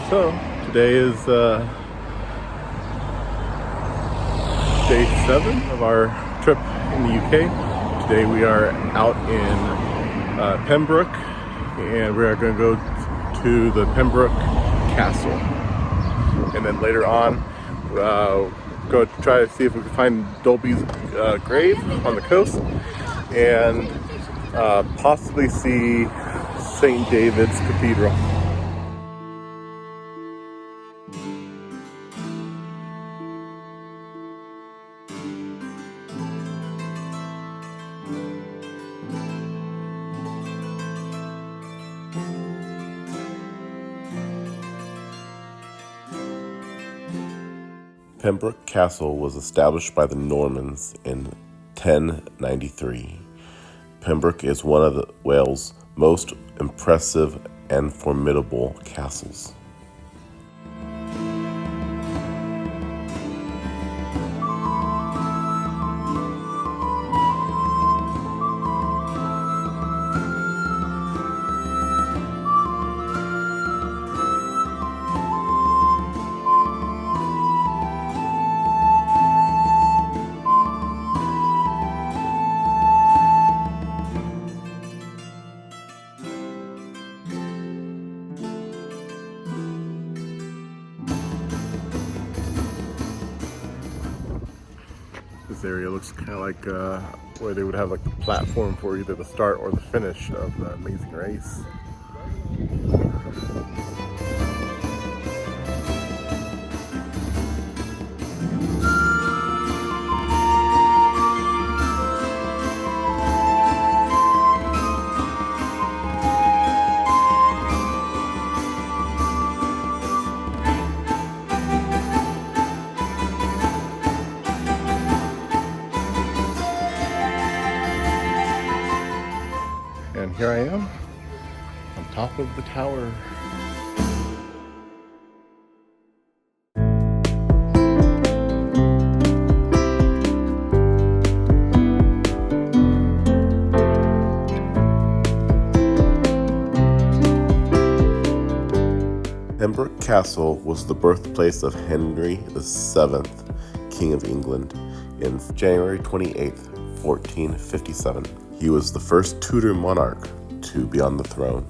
So today is day 7 of our trip in the UK. Today we are out in Pembroke, and we are going to go to the Pembroke Castle. And then later on, go try to see if we can find Dobby's grave on the coast, and possibly see St. David's Cathedral. Pembroke Castle was established by the Normans in 1093. Pembroke is one of Wales' most impressive and formidable castles. This area looks kind of like where they would have like the platform for either the start or the finish of the Amazing Race. And here I am on top of the tower. Pembroke Castle was the birthplace of Henry VII, King of England, in January 28th, 1457. He was the first Tudor monarch to be on the throne.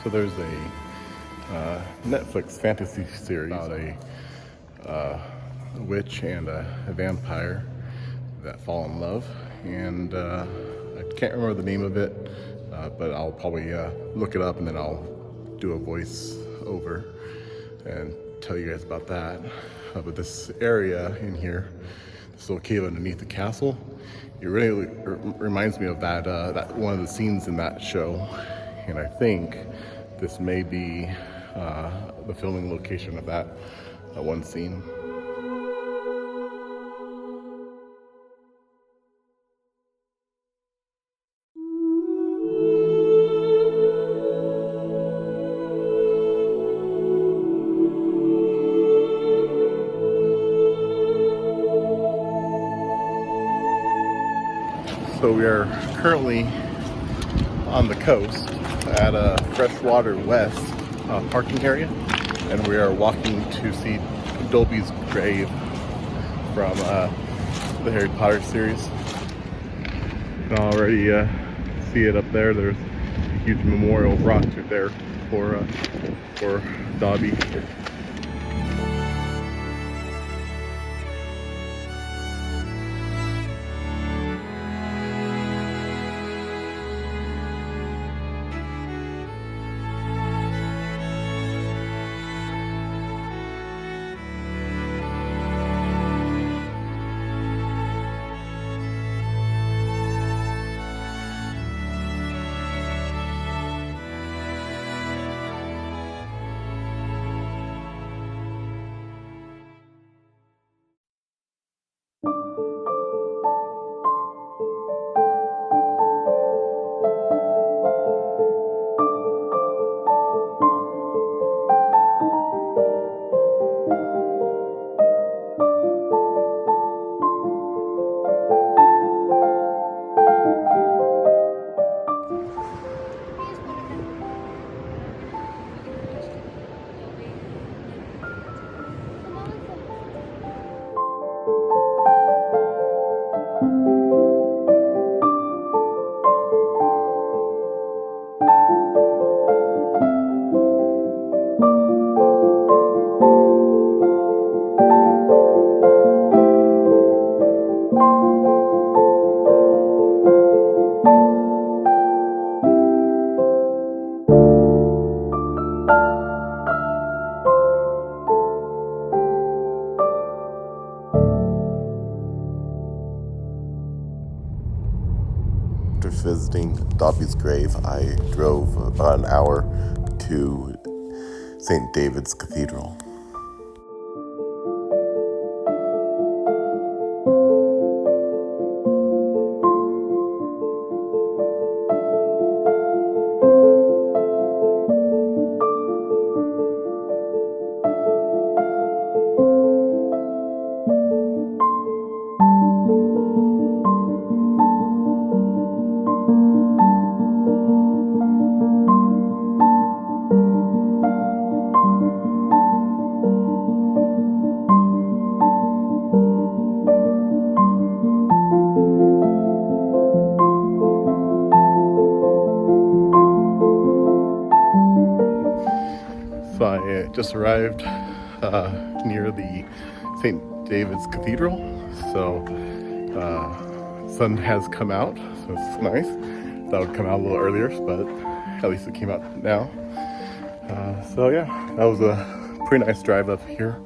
So there's a Netflix fantasy series about a witch and a vampire that fall in love, and I can't remember the name of it, but I'll probably look it up and then I'll do a voice over and tell you guys about that. But this area in here, this little cave underneath the castle, it really reminds me of that one of the scenes in that show, and I think this may be the filming location of that one scene. So we are currently on the coast at a Freshwater West parking area, and we are walking to see Dobby's grave from the Harry Potter series. You can already see it up there. There's a huge memorial rock there for Dobby. After visiting Dobby's grave, I drove about an hour to St. David's Cathedral. So I just arrived near the St. David's Cathedral. So sun has come out, so it's nice. That would come out a little earlier, but at least it came out now. So yeah, that was a pretty nice drive up here.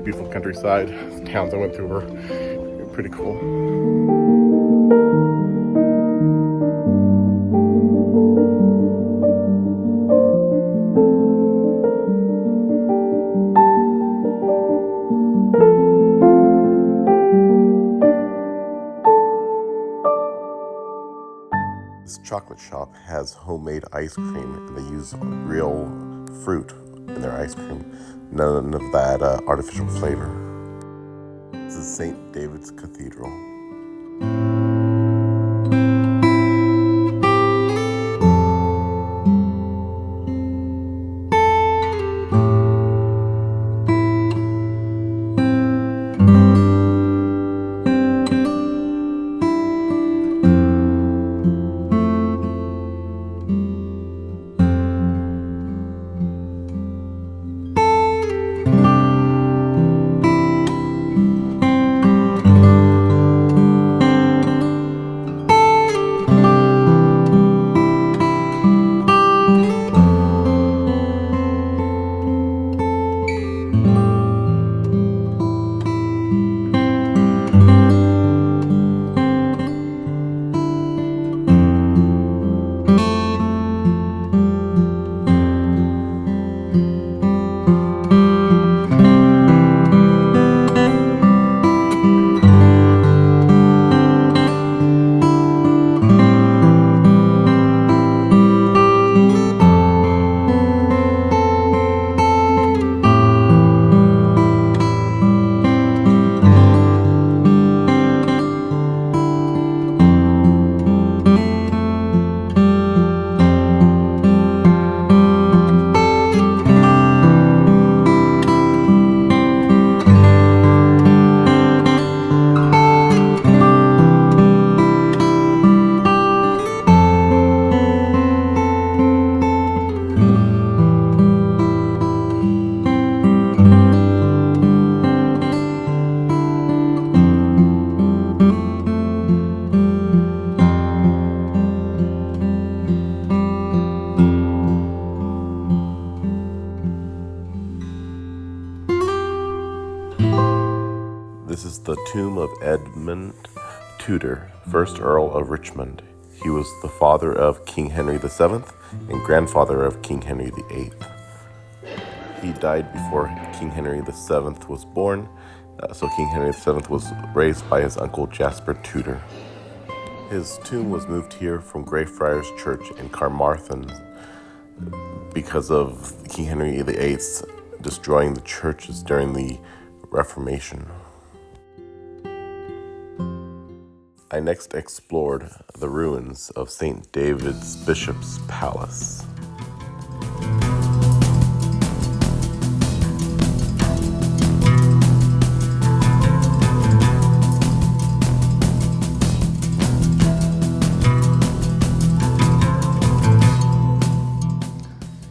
Beautiful countryside. The towns I went through were pretty cool. This chocolate shop has homemade ice cream, and they use real fruit in their ice cream. None of that artificial flavor. This is St. David's Cathedral. the tomb of Edmund Tudor, 1st Earl of Richmond. He was the father of King Henry VII and grandfather of King Henry VIII. He died before King Henry VII was born, so King Henry VII was raised by his uncle Jasper Tudor. His tomb was moved here from Greyfriars Church in Carmarthen because of King Henry VIII's destroying the churches during the Reformation. I next explored the ruins of St. David's Bishop's Palace.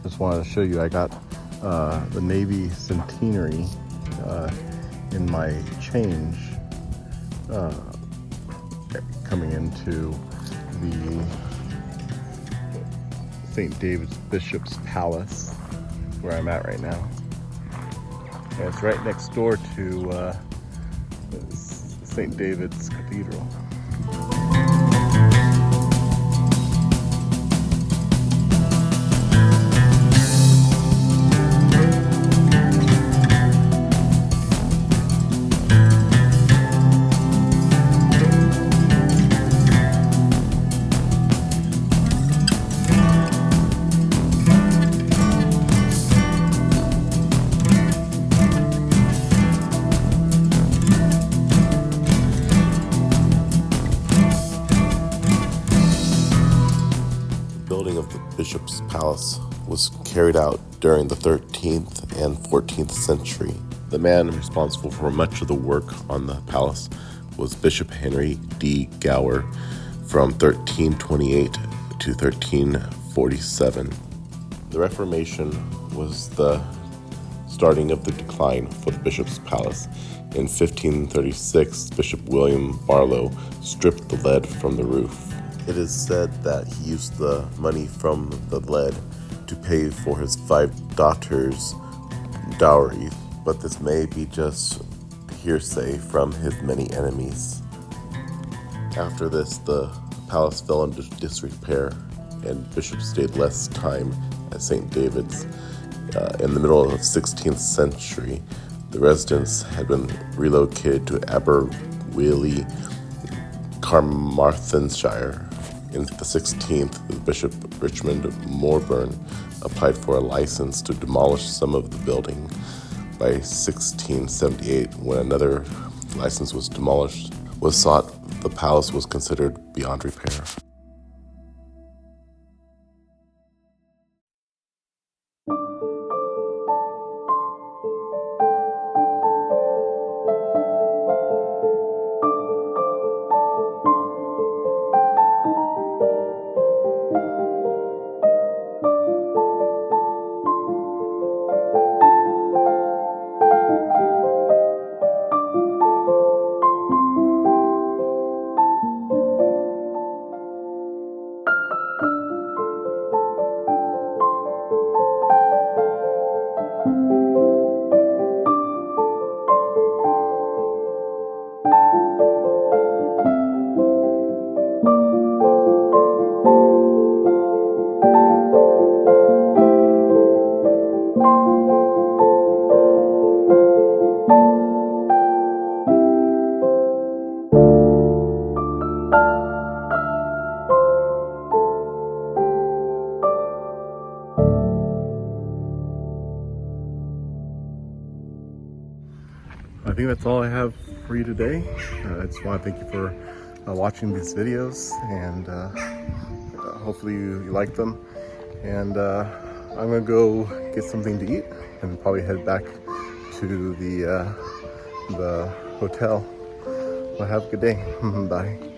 Just wanted to show you, I got the Navy Centenary in my change coming into the St. David's Bishop's Palace, where I'm at right now. And it's right next door to St. David's Cathedral. Of the Bishop's Palace was carried out during the 13th and 14th century. The man responsible for much of the work on the palace was Bishop Henry D. Gower from 1328 to 1347. The Reformation was the starting of the decline for the Bishop's Palace. In 1536, Bishop William Barlow stripped the lead from the roof. It is said that he used the money from the lead to pay for his 5 daughters' dowry, but this may be just hearsay from his many enemies. After this, the palace fell into disrepair, and Bishop stayed less time at St. David's. In the middle of the 16th century, the residents had been relocated to Aberwillie, Carmarthenshire. In the 16th, Bishop Richmond Morburn applied for a license to demolish some of the building. By 1678, when another license was sought, the palace was considered beyond repair. I think that's all I have for you today. I just want to thank you for watching these videos, and hopefully you like them. And I'm gonna go get something to eat and probably head back to the hotel. Well, have a good day. Bye.